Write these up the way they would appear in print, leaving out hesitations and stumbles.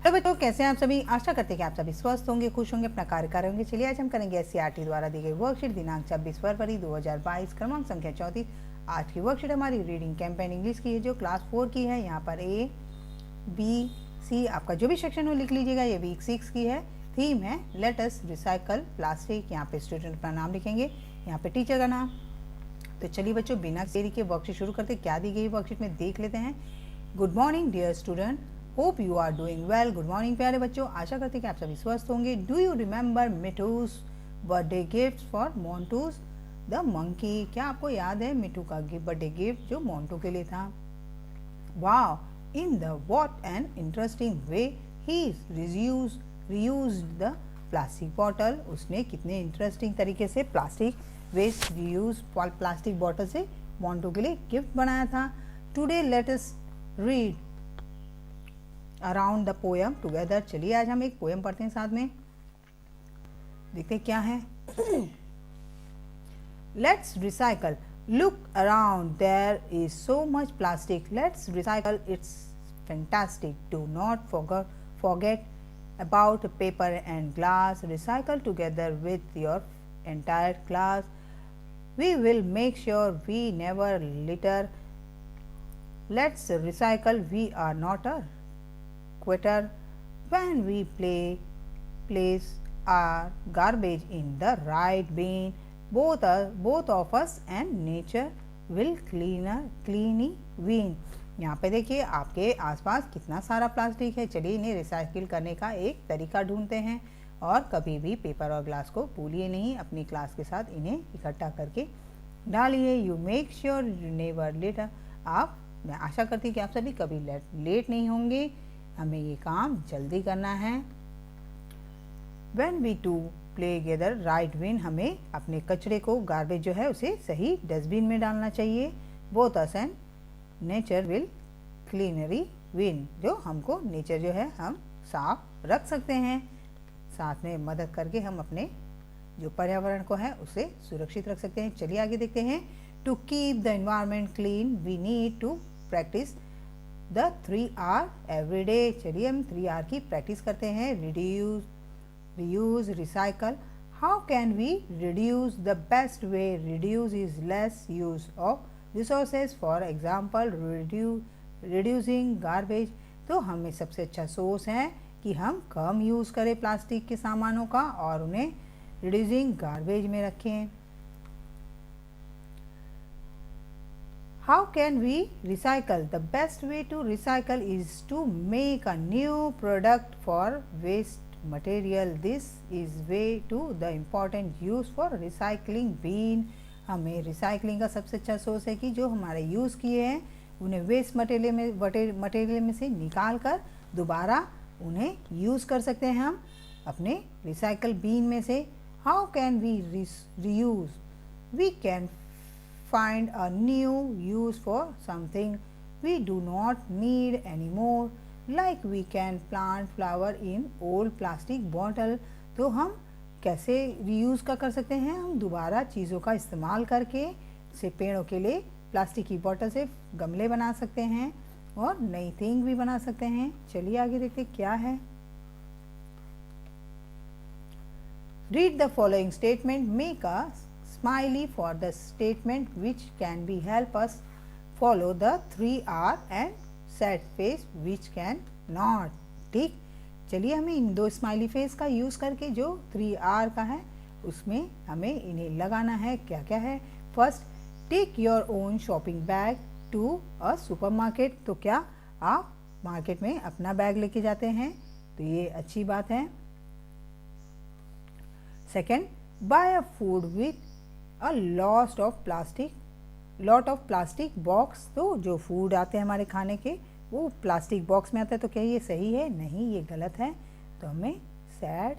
Hello बच्चों, कैसे हैं आप सभी। आशा करते हैं कि आप सभी स्वस्थ होंगे, खुश होंगे, अपना कार्य कर रहे होंगे। चलिए आज हम करेंगे एससीईआरटी द्वारा दी गई वर्कशीट दिनांक 26 फरवरी 2022 क्रमांक संख्या 34। आज की वर्कशीट हमारी रीडिंग कैंपेन इंग्लिश की है जो क्लास 4 की है। यहाँ पर ए बी सी आपका जो भी सेक्शन हो लिख लीजिएगा। ये वीक 6 की है। थीम है लेट अस रिसाइकल प्लास्टिक। यहाँ पे स्टूडेंट अपना नाम लिखेंगे, यहाँ पे टीचर का नाम। तो चलिए बच्चों, बिना देरी के वर्कशीट शुरू करते। क्या दी गई वर्कशीट में देख लेते हैं। Good morning dear student, hope you are doing well. Good morning प्यारे बच्चों, आशा करते हैं कि आप सभी स्वस्थ होंगे। Do you remember Mithu's birthday gift for Montu's the monkey. क्या आपको याद है मिठू का बर्थडे गिफ्ट जो मोन्टू के लिए था। Wow, in the what an interesting way he reused the plastic bottle. उसने कितने इंटरेस्टिंग तरीके से plastic waste reuse plastic bottle से मोन्टू के लिए गिफ्ट बनाया था। Today let us read around the poem together. चलिए आज हम एक पोएम पढ़ते हैं साथ में, देखते क्या है। Let's recycle, look around, there is so much plastic. Let's recycle, it's fantastic. Do not forget about paper and glass. Recycle together with your entire class. We will make sure we never litter. Let's recycle, we are not a quitter. When we place our garbage in the right bin, both of us and nature will clean win. यहाँ पे देखिए आपके आसपास कितना सारा plastic है। चलिए इन्हें रिसाइकिल करने का एक तरीका ढूंढते हैं और कभी भी पेपर और ग्लास को भूलिए नहीं। अपनी क्लास के साथ इन्हें इकट्ठा करके डालिए। You make sure you never late. मैं आशा करती हूँ कि आप सभी कभी लेट नहीं होंगे। हमें ये काम जल्दी करना है। When we two play together right bin, हमें अपने कचरे को गार्बेज जो है उसे सही डस्टबिन में डालना चाहिए। Both us and nature will cleanery win, जो हमको नेचर जो है हम साफ रख सकते हैं। साथ में मदद करके हम अपने जो पर्यावरण को है उसे सुरक्षित रख सकते हैं। चलिए आगे देखते हैं। To keep the environment clean we need to practice the 3R every day. चलिए हम 3R की प्रैक्टिस करते हैं। reuse, recycle. How can we reduce? The best way reduce is less use of resources. For example, reducing garbage. तो हमें सबसे अच्छा source है कि हम कम यूज़ करें प्लास्टिक के सामानों का और उन्हें रिड्यूसिंग गार्बेज में रखें। How can we recycle? The best way to recycle is to make a new product for waste material. This is way to the important use for recycling bin. हमें recycling का सबसे अच्छा source है कि जो हमारे यूज़ किए हैं उन्हें वेस्ट मटेरियल में से निकाल कर दोबारा उन्हें यूज़ कर सकते हैं हम अपने रिसाइकल बीन में से। How can we reuse? We can find a new use for something we do not need anymore, like we can plant flower in old plastic bottle. तो हम कैसे रीयूज का कर सकते हैं? हम दोबारा चीज़ों का इस्तेमाल करके से पेड़ों के लिए प्लास्टिक की बोतल से गमले बना सकते हैं और नई थिंग भी बना सकते हैं। चलिए आगे देखते क्या है। Read the following statement, make a smiley for the statement which can be help us follow the 3R and sad face which can not. ठीक, चलिए हमें इन दो स्माइली फेस का यूज़ करके जो 3R का है उसमें हमें इन्हें लगाना है। क्या क्या है? First, take your own shopping bag to a supermarket. तो क्या आप मार्केट में अपना बैग लेके जाते हैं? तो ये अच्छी बात है। Second, buy a food with a lot of plastic box. तो जो फूड आते हैं हमारे खाने के वो प्लास्टिक बॉक्स में आता है। तो क्या ये सही है? नहीं, ये गलत है। तो हमें sad.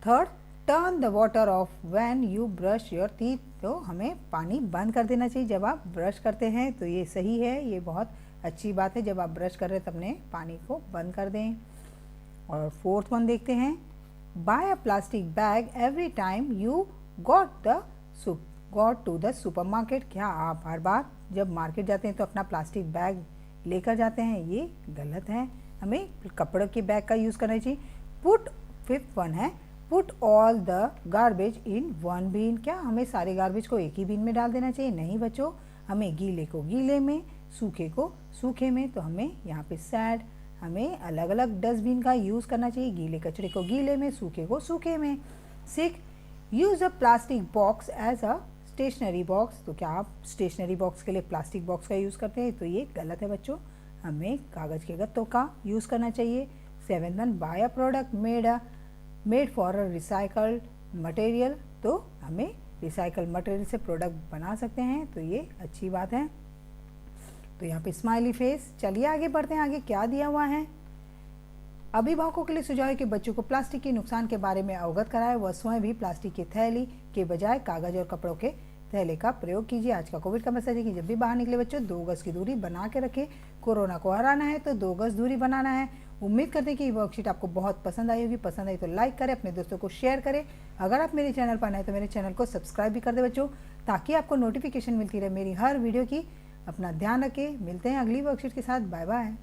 Third, turn the water of when you brush your teeth. तो हमें पानी बंद कर देना चाहिए जब आप ब्रश करते हैं। तो ये सही है, ये बहुत अच्छी बात है। जब आप ब्रश कर रहे हैं तब अपने पानी को बंद कर दें। और फोर्थ वन देखते हैं। Buy a plastic bag every time you got to the supermarket. क्या आप हर बार जब मार्केट जाते हैं तो अपना प्लास्टिक बैग लेकर जाते हैं? ये गलत है। हमें कपड़ों के बैग का यूज़ करना चाहिए। पुट, फिफ्थ वन है put all the garbage in one bin. क्या हमें सारे गार्बेज को एक ही बीन में डाल देना चाहिए? नहीं बच्चों, हमें गीले को गीले में, सूखे को सूखे में। तो हमें यहाँ पे सैड, हमें अलग अलग डस्टबिन का यूज़ करना चाहिए, गीले कचरे को गीले में, सूखे को सूखे में। 6, use a plastic box as a stationery box. तो क्या आप स्टेशनरी बॉक्स के लिए प्लास्टिक बॉक्स का यूज़ करते हैं? तो ये गलत है बच्चों, हमें कागज़ के गत्तों का यूज़ करना चाहिए। 7 one, buy a product made for a recycled material. तो हमें रिसाइकल मटेरियल से प्रोडक्ट बना सकते हैं, तो ये अच्छी बात है। तो यहाँ पे स्माइली फेस। चलिए आगे बढ़ते हैं, आगे क्या दिया हुआ है। अभिभावकों के लिए सुझाव है कि बच्चों को प्लास्टिक के नुकसान के बारे में अवगत कराएं, वह स्वयं भी प्लास्टिक की थैली के बजाय कागज और कपड़ों के थैले का प्रयोग कीजिए। आज का कोविड का मैसेज है कि जब भी बाहर निकले बच्चों 2 गज की दूरी बना के रखें। कोरोना को हराना है तो 2 गज दूरी बनाना है। उम्मीद करते हैं कि ये वर्कशीट आपको बहुत पसंद आई होगी। पसंद आई तो लाइक करें, अपने दोस्तों को शेयर करें। अगर आप मेरे चैनल पर नए तो मेरे चैनल को सब्सक्राइब भी कर दें बच्चों, ताकि आपको नोटिफिकेशन मिलती रहे मेरी हर वीडियो की। अपना ध्यान रखें, मिलते हैं अगली वर्कशीट के साथ। Bye bye.